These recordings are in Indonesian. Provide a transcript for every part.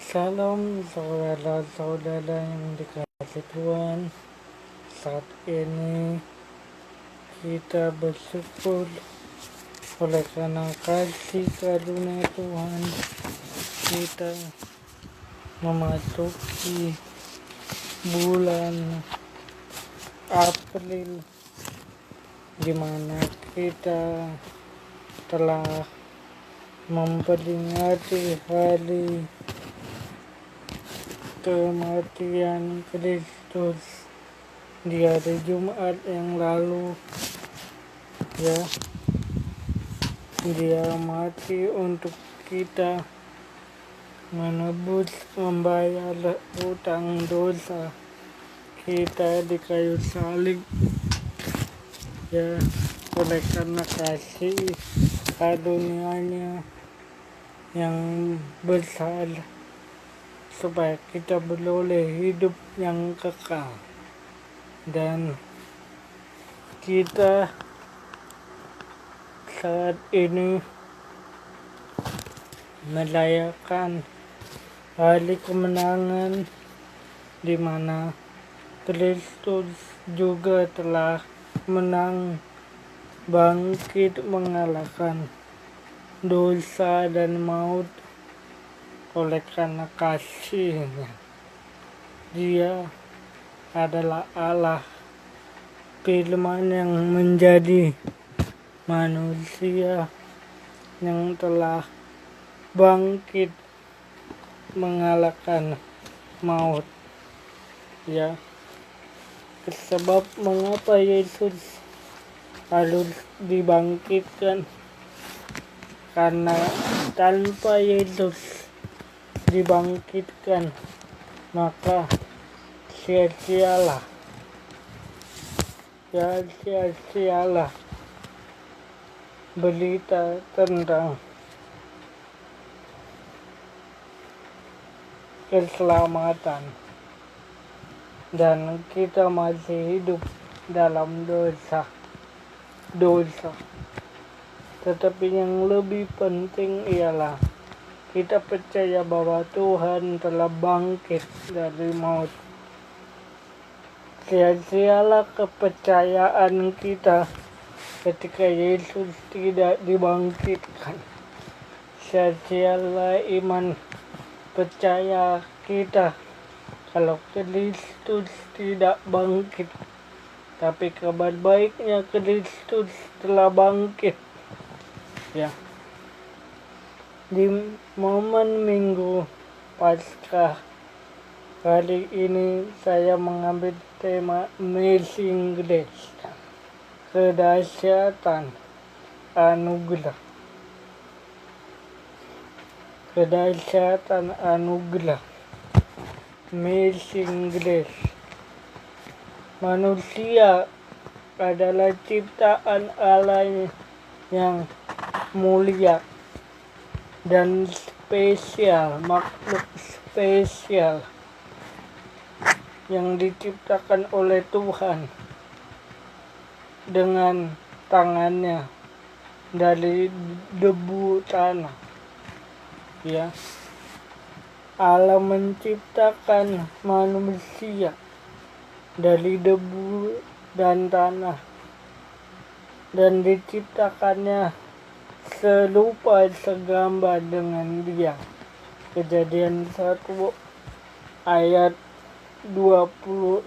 Salam saudara-saudara yang dikasihi Tuhan. Saat ini kita bersyukur oleh karena kasih karunia Tuhan, kita memasuki bulan April, di mana kita telah memperingati hari kematian Kristus di hari Jumat yang lalu. Ya, Dia mati untuk kita, menebus, membayar hutang dosa kita di kayu salib. Ya, oleh karena kasih karunia-Nya yang besar, supaya kita beroleh hidup yang kekal. Dan kita saat ini merayakan hari kemenangan, di mana Kristus juga telah menang, bangkit mengalahkan dosa dan maut. Oleh karena kasih-Nya, Dia adalah Allah Firman yang menjadi manusia, yang telah bangkit mengalahkan maut. Ya, sebab mengapa Yesus harus dibangkitkan? Karena tanpa Yesus dibangkitkan, maka sia-sialah berita tentang keselamatan, dan kita masih hidup dalam dosa. Tetapi yang lebih penting ialah kita percaya bahwa Tuhan telah bangkit dari maut. Sia-sialah kepercayaan kita ketika Yesus tidak dibangkitkan. Sia-sialah iman percaya kita kalau Kristus tidak bangkit. Tapi kabar baiknya, Kristus telah bangkit. Ya, di momen Minggu Paskah kali ini saya mengambil tema Amazing Grace, kedahsyatan anugerah. Kedahsyatan anugerah, Amazing Grace. Manusia adalah ciptaan Allah yang mulia dan spesial, makhluk spesial yang diciptakan oleh Tuhan dengan tangannya dari debu tanah. Ya, Allah menciptakan manusia dari debu dan tanah, dan diciptakannya serupa segambar dengan Dia. Kejadian 1 ayat 26.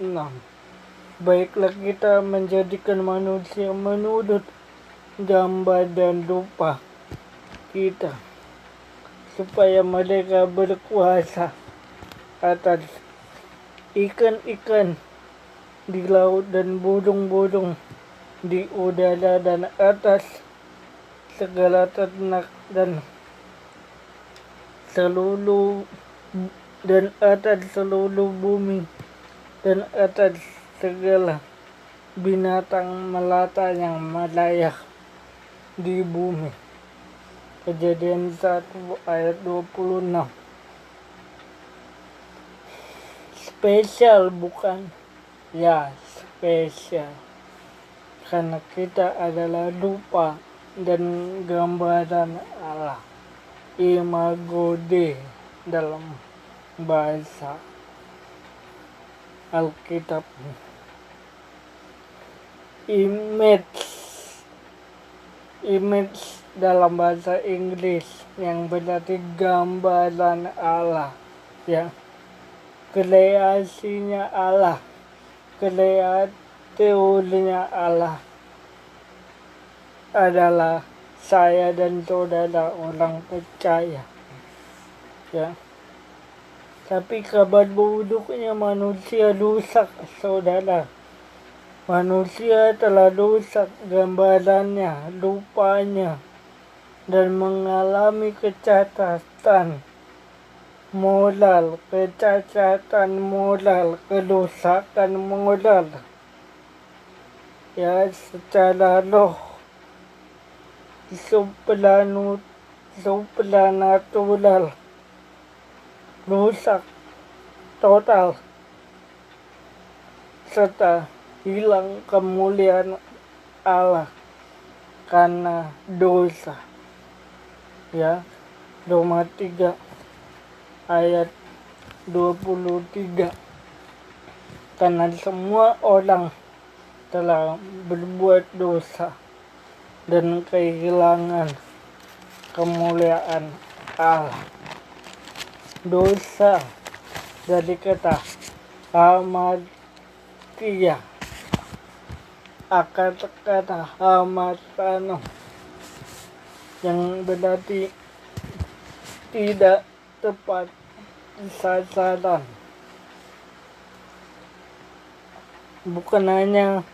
Baiklah kita menjadikan manusia menurut gambar dan rupa kita, supaya mereka berkuasa atas ikan-ikan di laut dan burung-burung di udara, dan atas segala ternak, dan atas seluruh bumi, dan atas segala binatang melata yang melayang di bumi. Kejadian 1 ayat 26. Spesial bukan? Ya, spesial. Karena kita adalah rupa dan gambaran Allah, imago Dei dalam bahasa Alkitab. Image dalam bahasa Inggris yang berarti gambaran Allah, ya, kreasinya Allah, kreaturnya Allah adalah saya dan saudara orang percaya, ya. Tapi kabar buruknya manusia rusak, saudara. Manusia telah rusak gambarannya, rupanya, dan mengalami kecacatan moral, kerusakan moral. Ya, secara roh, supranatural, rusak total, serta hilang kemuliaan Allah karena dosa. Ya, Roma 3 ayat 23. Karena semua orang telah berbuat dosa dan kehilangan kemuliaan Allah. Dosa dari kata hamartia, akar kata hamartano, yang berarti tidak tepat sasaran. Bukan hanya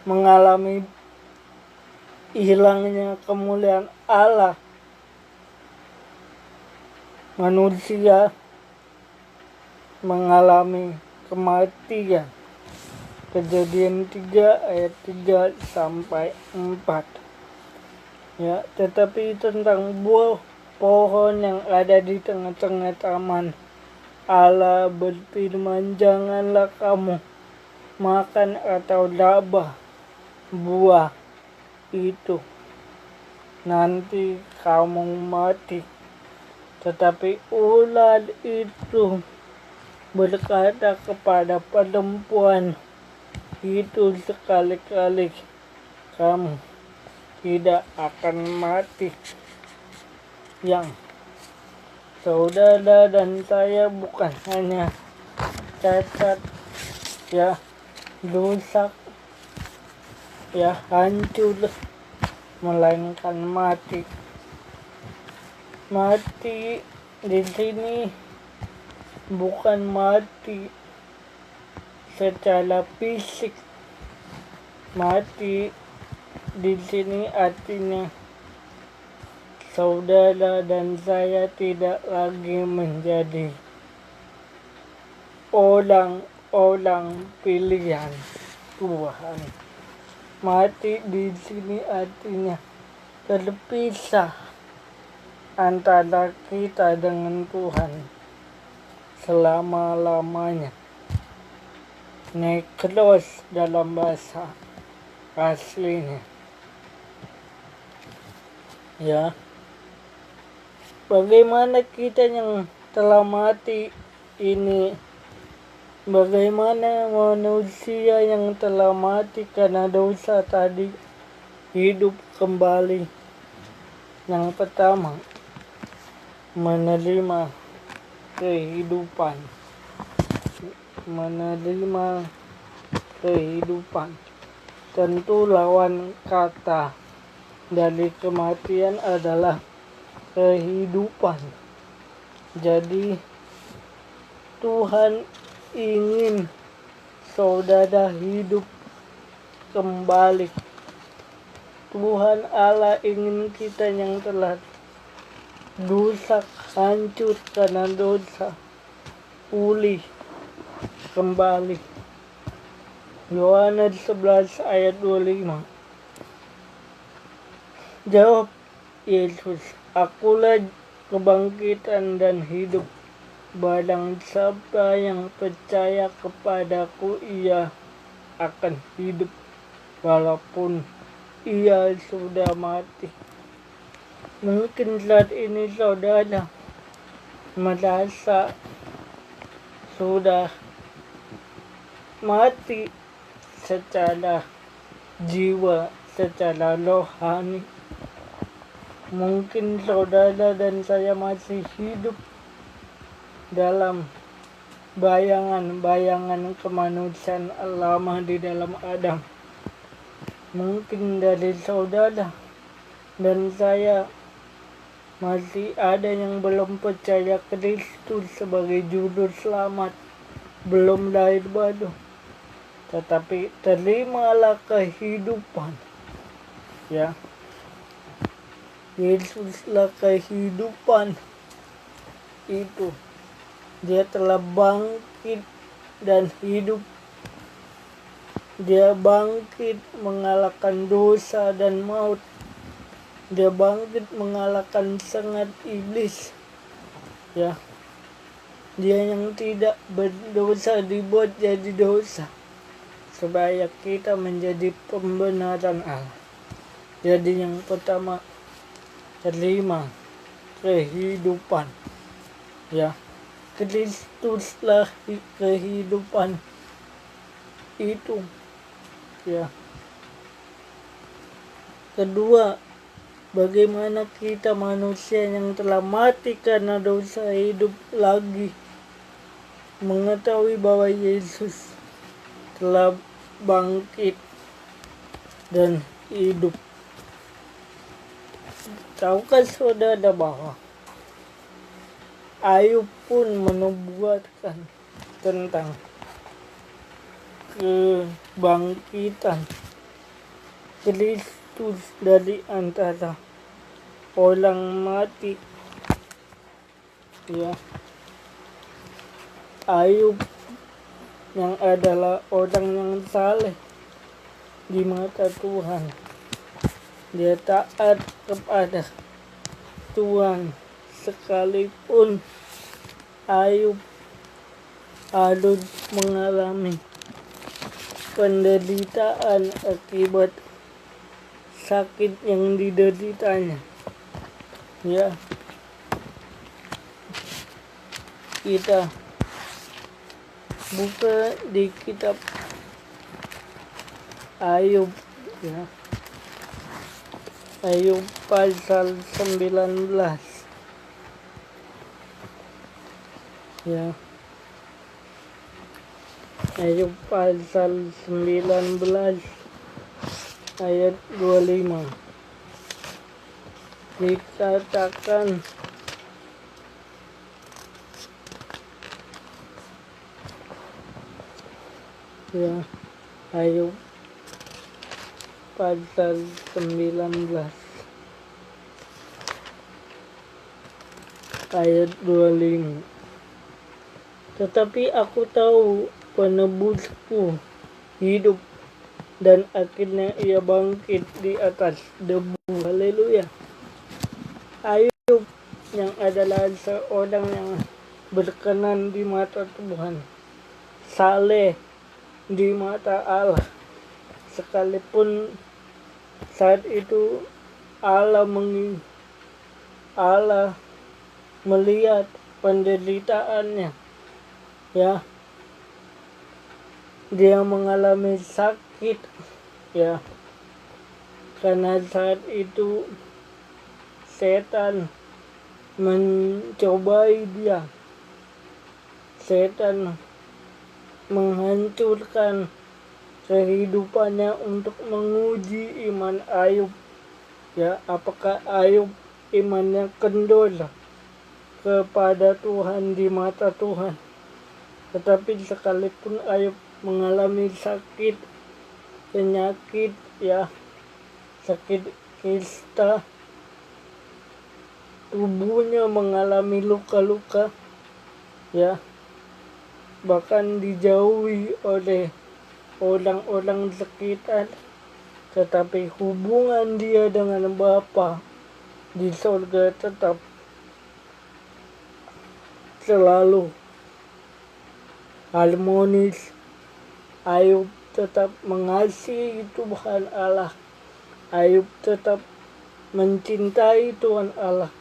mengalami hilangnya kemuliaan Allah, manusia mengalami kematian. Kejadian 3 ayat 3 sampai 4. Ya, tetapi tentang buah pohon yang ada di tengah-tengah taman, Allah berfirman, janganlah kamu makan atau labah buah itu, nanti kamu mati. Tetapi ular itu berkata kepada perempuan itu, sekali-kali kamu tidak akan mati. Yang saudara dan saya bukan hanya cacat, ya, rusak, ya, hancur, melainkan mati. Mati di sini bukan mati secara fisik. Mati di sini artinya saudara dan saya tidak lagi menjadi orang pilihan Tuhan. Mati di sini artinya terpisah antara kita dengan Tuhan selama-lamanya. Nekros dalam bahasa aslinya. Ya, bagaimana kita yang telah mati ini, bagaimana manusia yang telah mati karena dosa tadi hidup kembali? Yang pertama, menerima kehidupan. Tentu lawan kata dari kematian adalah kehidupan. Jadi Tuhan ingin saudara hidup kembali. Tuhan Allah ingin kita yang telah rusak, hancur karena dosa, pulih kembali. Yohanes 11 ayat 25. Jawab Yesus, akulah kebangkitan dan hidup. Barang siapa yang percaya kepadaku, ia akan hidup walaupun ia sudah mati. Mungkin saat ini saudara merasa sudah mati secara jiwa, secara rohani. Mungkin saudara dan saya masih hidup dalam bayangan-bayangan kemanusiaan lama di dalam Adam. Mungkin dari saudara dan saya masih ada yang belum percaya Kristus sebagai juru selamat, belum lahir baru. Tetapi terimalah kehidupan. Ya. Yesuslah kehidupan itu. Dia telah bangkit dan hidup. Dia bangkit mengalahkan dosa dan maut. Dia bangkit mengalahkan sengat iblis. Ya. Dia yang tidak berdosa dibuat jadi dosa, supaya kita menjadi pembenaran Allah. Jadi yang pertama, terima kehidupan. Ya, Kristuslah kehidupan itu. Ya. Kedua, bagaimana kita manusia yang telah mati karena dosa hidup lagi, mengetahui bahwa Yesus telah bangkit dan hidup. Tahukah saudara bahwa Ayub pun menubuatkan tentang kebangkitan Kristus dari antara orang mati. Ya. Ayub yang adalah orang yang saleh di mata Tuhan. Dia taat kepada Tuhan, sekalipun Ayub harus mengalami penderitaan akibat sakit yang dideritanya. Ya, kita buka di kitab Ayub, ya. Ayub pasal 19. Ya. Ayub pasal 19 ayat 25. Dikatakan ya, Ayub pasal 19 ayat 25. Tetapi aku tahu penebusku hidup, dan akhirnya ia bangkit di atas debu. Haleluya. Ayub yang adalah seorang yang berkenan di mata Tuhan, saleh di mata Allah, sekalipun saat itu Allah melihat penderitaannya. Ya, dia mengalami sakit. Ya, karena saat itu setan mencobai dia. Setan menghancurkan kehidupannya untuk menguji iman Ayub. Ya, apakah Ayub imannya kendor kepada Tuhan di mata Tuhan? Tetapi sekalipun Ayub mengalami sakit, penyakit, ya, sakit kista, tubuhnya mengalami luka-luka, ya, bahkan dijauhi oleh orang-orang sekitar, tetapi hubungan dia dengan Bapa di surga tetap selalu harmonis. Ayub tetap mengasihi Tuhan Allah. Ayub tetap mencintai Tuhan Allah.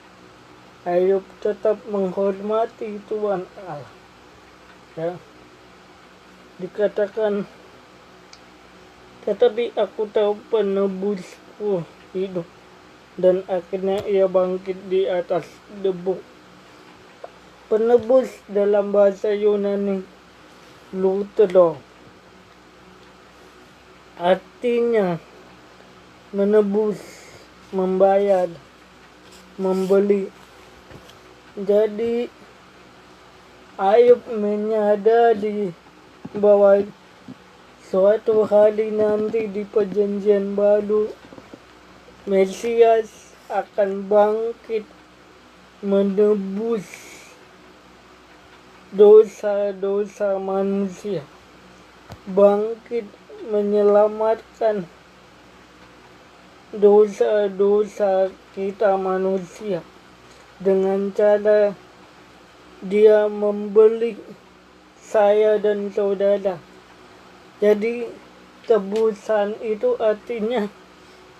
Ayub tetap menghormati Tuhan Allah. Ya. Dikatakan, tetapi aku tahu penebusku hidup, dan akhirnya ia bangkit di atas debu. Penebus dalam bahasa Yunani Lutero, artinya menebus, membayar, membeli. Jadi Ayub menyadari bahwa suatu hari nanti di perjanjian baru Mesias akan bangkit menebus dosa-dosa manusia, bangkit menyelamatkan dosa-dosa kita manusia dengan cara dia membeli saya dan saudara. Jadi tebusan itu artinya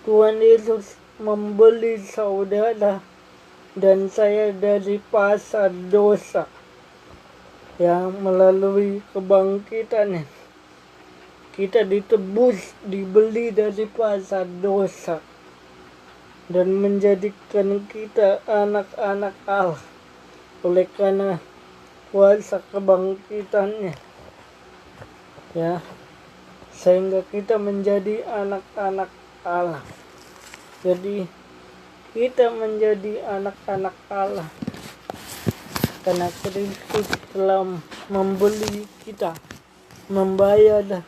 Tuhan Yesus membeli saudara dan saya dari pasar dosa, yang melalui kebangkitannya kita ditebus, dibeli dari pasar dosa dan menjadikan kita anak-anak Allah oleh karena kuasa kebangkitannya, ya, sehingga kita menjadi anak-anak Allah. Jadi kita menjadi anak-anak Allah karena Kristus telah membeli kita, membayar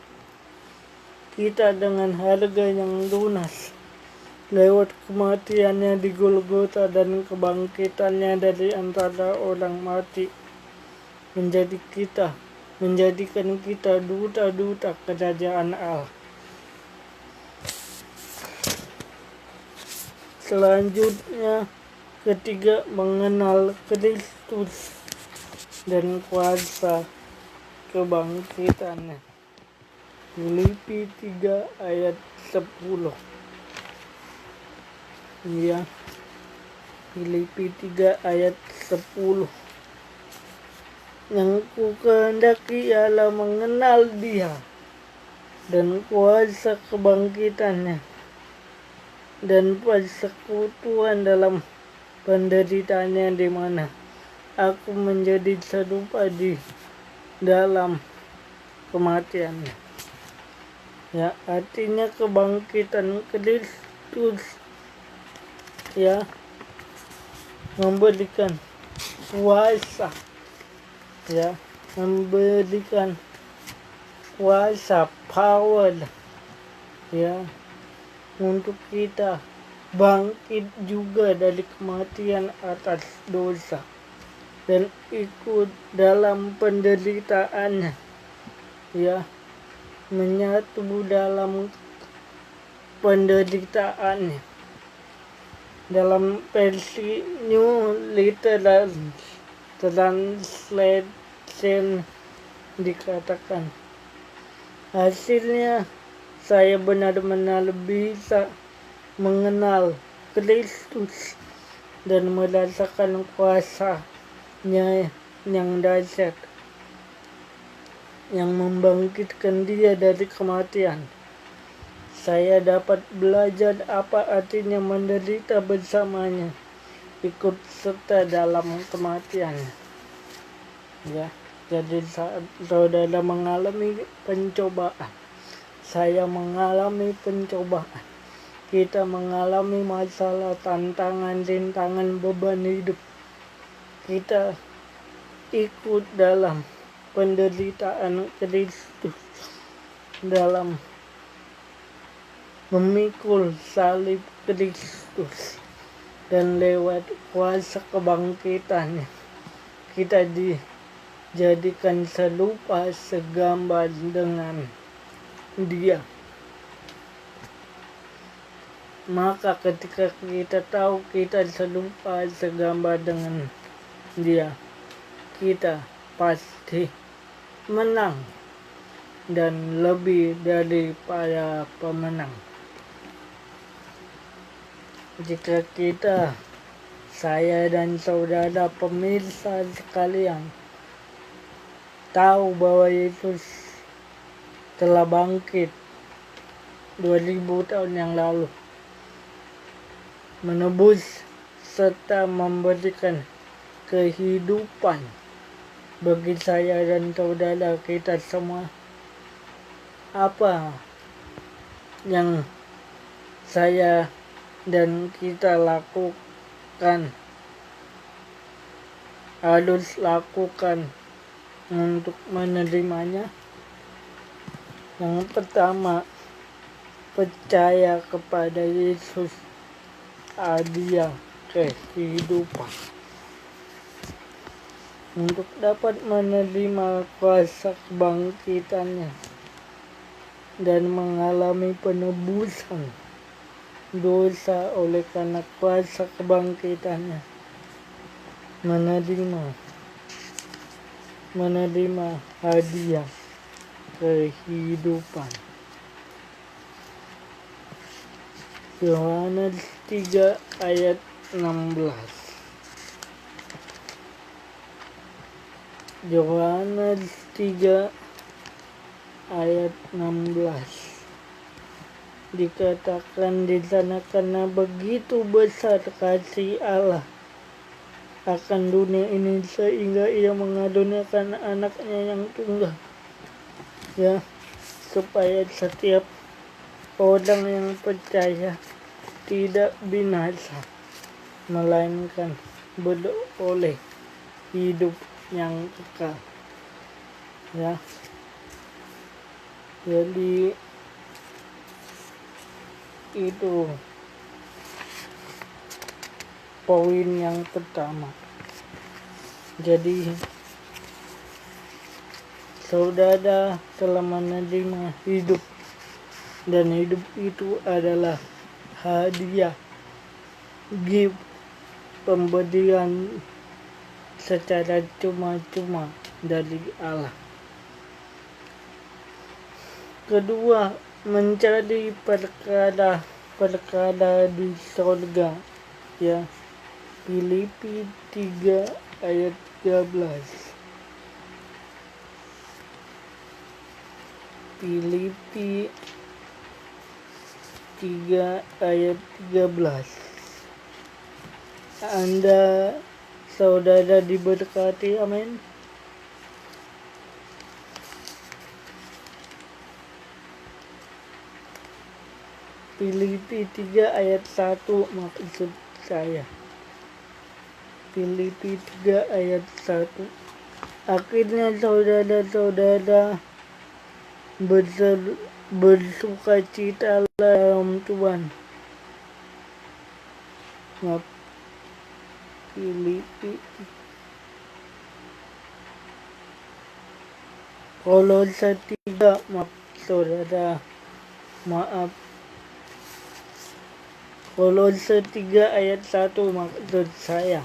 kita dengan harga yang lunas lewat kematiannya di Golgota dan kebangkitannya dari antara orang mati, menjadikan kita duta-duta kerajaan Allah. Selanjutnya, ketiga, mengenal Kristus dan kuasa kebangkitannya. Filipi 3 ayat 10. Ya, Filipi 3 ayat 10. Yang ku kehendaki ialah mengenal Dia dan kuasa kebangkitannya dan persekutuan dalam penderitaannya, di mana aku menjadi serupa di dalam kematiannya. Ya, artinya kebangkitan Kristus, ya, memberikan kuasa, ya, memberikan kuasa, power, ya, untuk kita bangkit juga dari kematian atas dosa dan ikut dalam penderitaannya, ya, menyatu dalam penderitaannya. Dalam versi New Literal Translation dikatakan, hasilnya saya benar-benar bisa mengenal Kristus dan merasakan kuasa-Nya yang dahsyat, yang membangkitkan Dia dari kematian. Saya dapat belajar apa artinya menderita bersamanya, ikut serta dalam kematiannya. Ya, jadi saat saudara mengalami pencobaan, saya mengalami pencobaan, kita mengalami masalah, tantangan, rintangan, beban hidup, kita ikut dalam penderitaan Kristus, dalam memikul salib Kristus, dan lewat kuasa kebangkitannya kita dijadikan serupa segambar dengan Dia. Maka ketika kita tahu kita serupa segambar dengan Dia, kita pasti menang dan lebih daripada pemenang. Jika kita saya dan saudara pemirsa sekalian tahu bahwa Yesus telah bangkit 2000 tahun yang lalu, menebus serta memberikan kehidupan bagi saya dan saudara kita semua. Apa yang saya dan kita harus lakukan untuk menerimanya? Yang pertama, percaya kepada Yesus, hadiah kehidupan. Untuk dapat menerima kuasa kebangkitannya dan mengalami penebusan dosa oleh karena kuasa kebangkitannya, menerima hadiah kehidupan. Yohanes 3 ayat 16. Yohanes 3 ayat 16 dikatakan di sana, karena begitu besar kasih Allah akan dunia ini sehingga ia mengaruniakan anaknya yang tunggal, ya, supaya setiap orang yang percaya tidak binasa, melainkan beroleh hidup yang kekal. Ya, jadi itu poin yang pertama. Jadi saudara telah menerima hidup, dan hidup itu adalah hadiah, gift, pemberian secara cuma-cuma dari Allah. Kedua, mencari perkara di sorga, ya. Filipi 3 ayat 13. Filipi 3 ayat 13. Anda saudara diberkati, amin. Filipi 3 ayat 1 maksud saya. Filipi 3 ayat 1. Akhirnya saudara-saudara, bersukacitalah dalam Tuhan. Filipi Kolose 3 Kolose 3 ayat 1 maksud saya.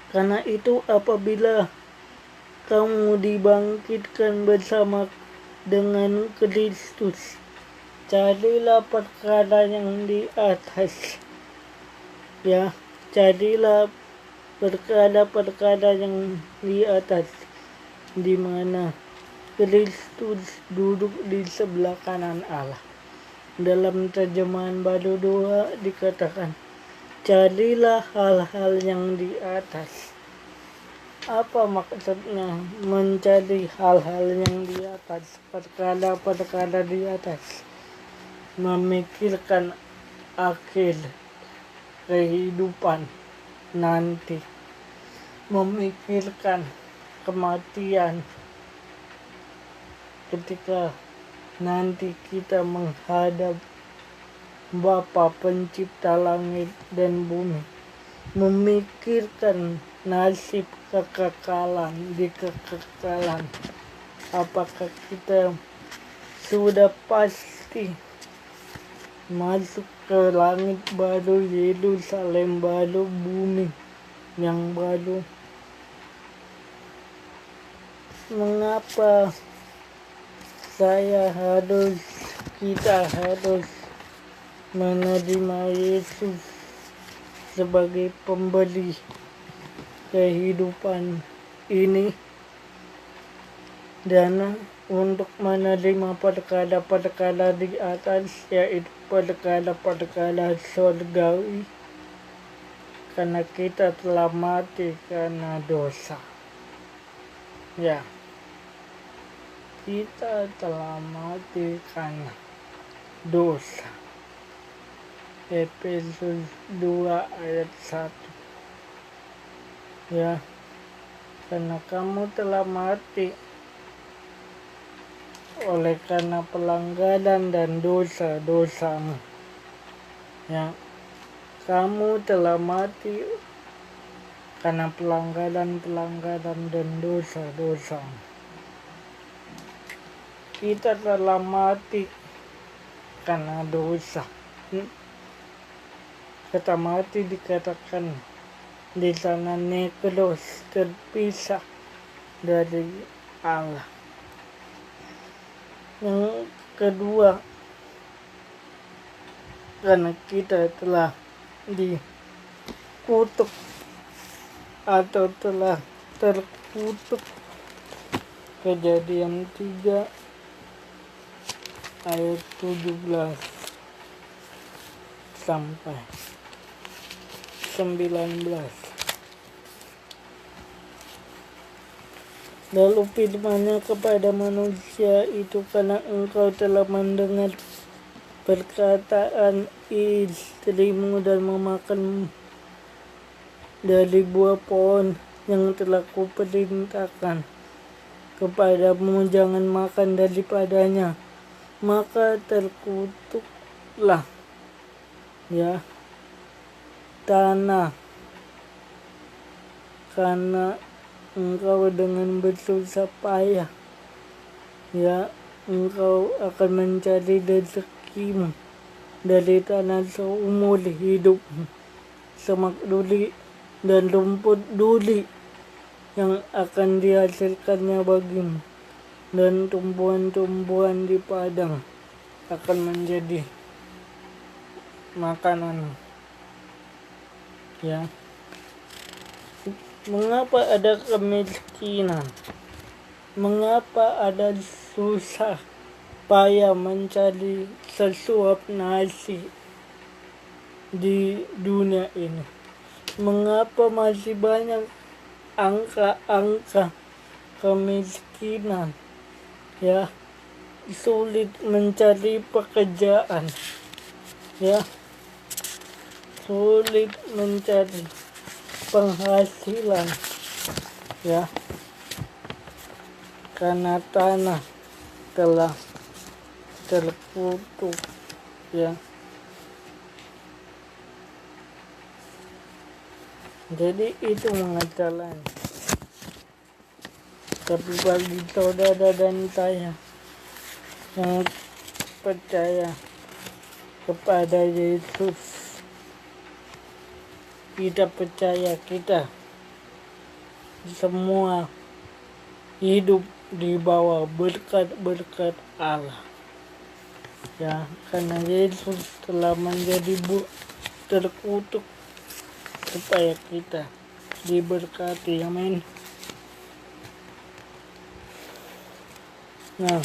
Karena itu apabila kamu dibangkitkan bersama dengan Kristus, carilah perkara yang di atas. Ya, carilah perkara yang di atas, di mana Kristus duduk di sebelah kanan Allah. Dalam terjemahan baru 2 dikatakan, carilah hal-hal yang di atas. Apa maksudnya mencari hal-hal yang di atas, perkara di atas? Memikirkan akhir kehidupan nanti, memikirkan kematian ketika nanti kita menghadap Bapa pencipta langit dan bumi, memikirkan nasib kekekalan di kekekalan. Apakah kita sudah pasti masuk ke langit baru, Yerusalem baru, bumi yang baru? Mengapa kita harus menerima Yesus sebagai pembeli kehidupan ini, dan untuk menerima perkara-perkara di atas, yaitu perkara-perkara surgawi, karena kita telah mati karena dosa. Ya, kita telah mati karena dosa. Efesus 2 ayat 1. Ya, karena kamu telah mati oleh karena pelanggaran dan dosa-dosamu. Ya, kamu telah mati karena pelanggaran dan dosa-dosamu. Kita telah mati karena dosa. Kata mati dikatakan di sana nekros, terpisah dari Allah. Yang kedua, karena kita telah dikutuk atau telah terkutuk. Kejadian 3 ayat 17 sampai 19. Lalu firman-Nya kepada manusia itu, karena engkau telah mendengar perkataan istrimu dan memakan dari buah pohon yang telah kuperintahkan kepadamu, jangan makan daripadanya, maka terkutuklah ya tanah, karena engkau dengan bersusah payah, ya, engkau akan mencari rezekimu dari tanah seumur hidupmu. Semak duri dan rumput duri yang akan dihasilkannya bagimu, dan tumbuhan-tumbuhan di padang akan menjadi makanan. Ya, mengapa ada kemiskinan? Mengapa ada susah payah mencari sesuap nasi di dunia ini? Mengapa masih banyak angka-angka kemiskinan? Ya, sulit mencari pekerjaan. Ya, sulit mencari penghasilan, ya, karena tanah telah terkutuk, ya. Jadi itu masalahnya. Tapi bagi saudara dan saya yang percaya kepada Yesus, kita percaya kita semua hidup di bawah berkat-berkat Allah. Ya, karena Yesus telah menjadi terkutuk supaya kita diberkati. Amin. Nah,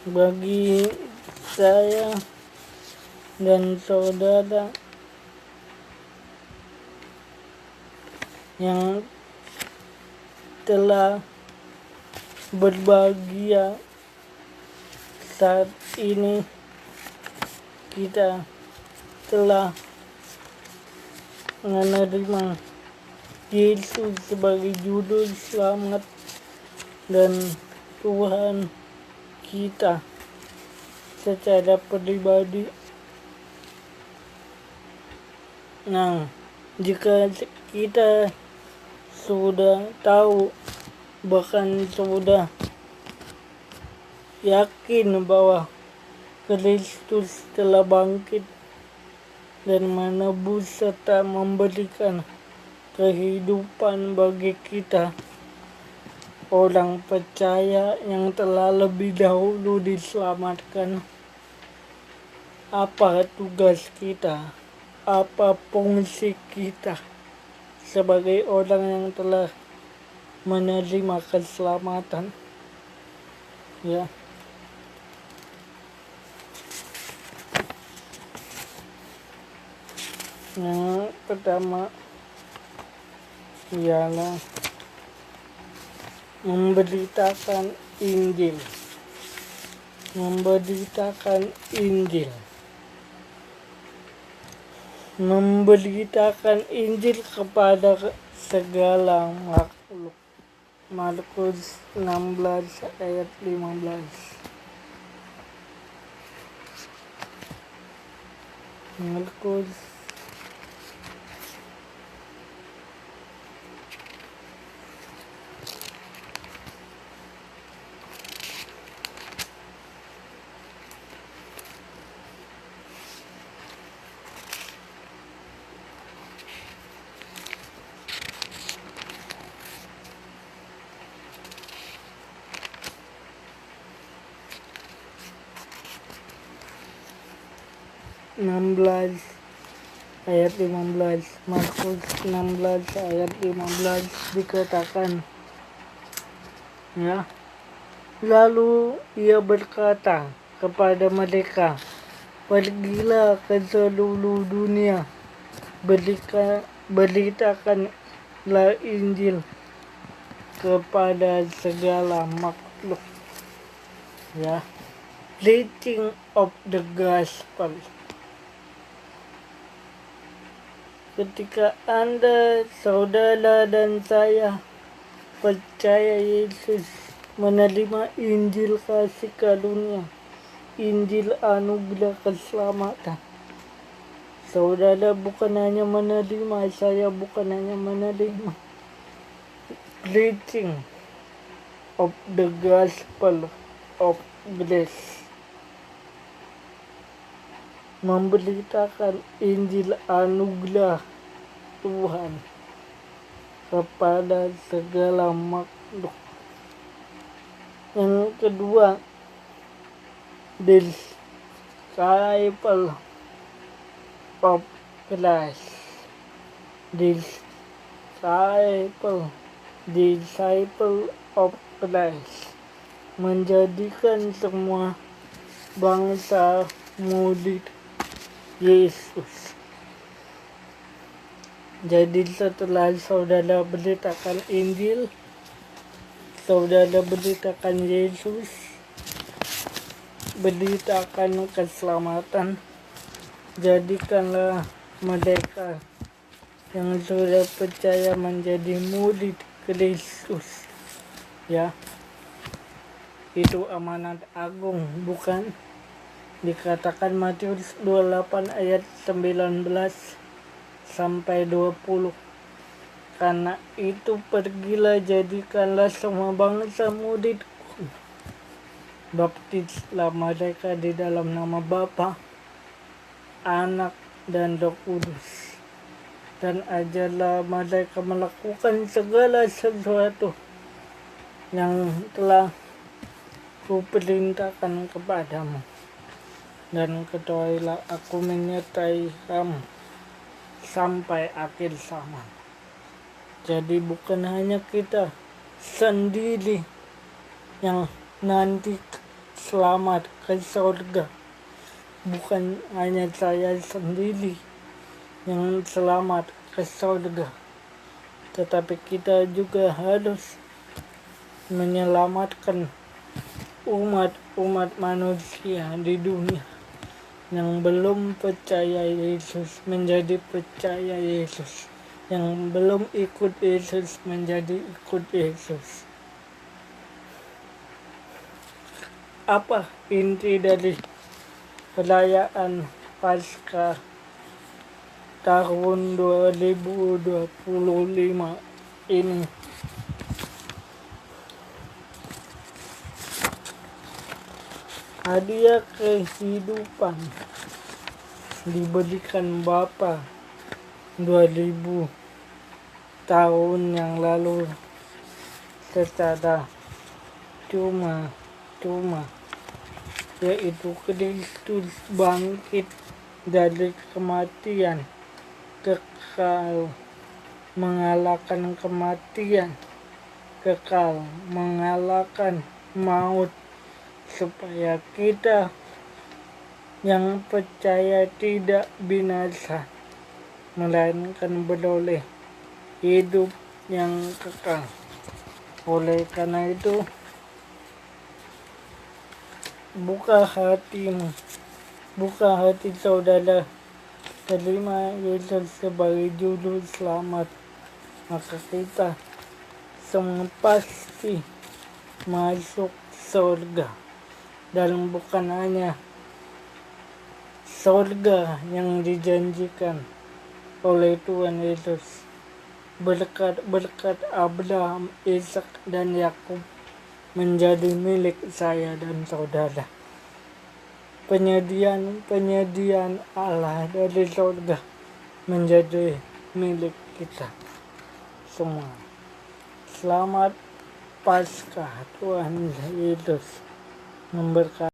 bagi saya dan saudara yang telah berbahagia saat ini, kita telah menerima Yesus sebagai juru selamat dan Tuhan kita secara pribadi. Nah, jika kita sudah tahu, bahkan sudah yakin bahwa Kristus telah bangkit dan menebus serta memberikan kehidupan bagi kita, orang percaya yang telah lebih dahulu diselamatkan. Apa tugas kita? Apa fungsi kita sebagai orang yang telah menerima keselamatan? Ya. Yang pertama ialah memberitakan Injil. Memberitakan Injil. Memberitakan Injil kepada segala makhluk. Markus 16 ayat 15. Markus 16 ayat 15. Markus 16 ayat 15 dikatakan, ya, lalu ia berkata kepada mereka, pergilah ke seluruh dunia, beritakanlah Injil kepada segala makhluk. Ya, preaching of the gospel. Ketika Anda, saudara dan saya percaya Yesus, menerima Injil kasih karunia, Injil anugerah keselamatan, saudara bukan hanya menerima, saya bukan hanya menerima. Preaching of the gospel of grace. Memberitakan Injil anugerah Tuhan kepada segala makhluk. Yang kedua, disciple of Christ. Disciple of Christ. Menjadikan semua bangsa murid Yesus. Jadi setelah saudara beritakan Injil, saudara beritakan Yesus, beritakan keselamatan, jadikanlah mereka yang sudah percaya menjadi murid Kristus. Ya, itu amanat agung, bukan? Dikatakan Matius 28 ayat 19 sampai 20. Karena itu pergilah, jadikanlah semua bangsa muridku. Baptislah mereka di dalam nama Bapa, Anak, dan Roh Kudus. Dan ajarlah mereka melakukan segala sesuatu yang telah kuperintahkan kepadamu. Dan ketahuilah aku menyertai kamu sampai akhir zaman. Jadi bukan hanya kita sendiri yang nanti selamat ke surga. Bukan hanya saya sendiri yang selamat ke surga. Tetapi kita juga harus menyelamatkan umat manusia di dunia yang belum percaya Yesus menjadi percaya Yesus, yang belum ikut Yesus menjadi ikut Yesus. Apa inti dari perayaan Paskah tahun 2025 ini? Hadiah kehidupan diberikan Bapa 2000 tahun yang lalu secara cuma-cuma, yaitu Kristus bangkit dari kematian, kekal mengalahkan kematian, kekal mengalahkan maut, supaya kita yang percaya tidak binasa, melainkan beroleh hidup yang kekal. Oleh karena itu, buka hatimu, buka hati saudara, terima Yesus sebagai juru selamat, maka kita semua pasti masuk surga. Dan bukan hanya surga yang dijanjikan oleh Tuhan Yesus, berkat Abraham, Ishak, dan Yakub menjadi milik saya dan saudara. Penyediaan Allah dari surga menjadi milik kita semua. Selamat Paskah, Tuhan Yesus memberkati.